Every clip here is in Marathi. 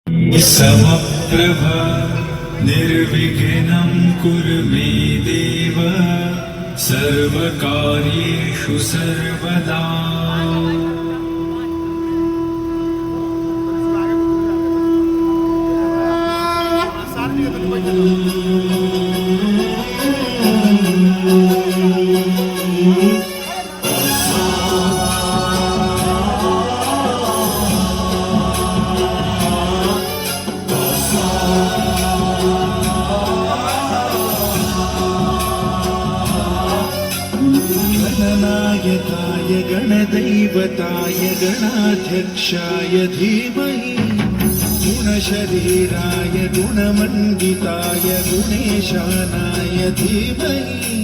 समप्रभ निर्विघ्नं कुरु मे देव सर्वकार्येषु सर्वदा। गणनायकाय गणदैवताय गणाध्यक्षाय धीमहि गुणशरीराय गुणमण्डिताय गुणेशानाय धीमहि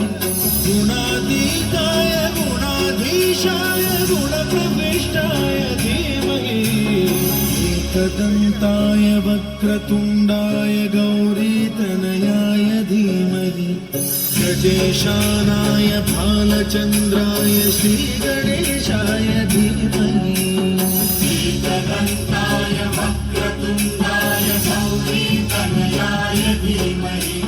गुणातीताय गुणाधीशाय गुणप्रविष्टाय धीमहि एकदन्ताय वक्रतुण्डाय गौरीतनयाय धीमहि गजेशानाय भालचन्द्राय श्रीगणेशाय धीमहि एकदन्ताय वक्रतुण्डाय गौरीतनयाय धीमहि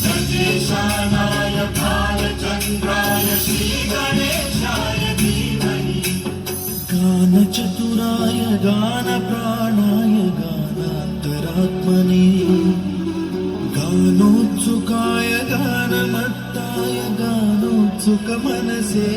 गजेशानाय भालचन्द्राय श्रीगणेशाय धीमहि गानचतुराय गानप्राणाय गानान्तरात्मने गानोत्सुकाय गानमत्ताय गानोत्सुकमनसे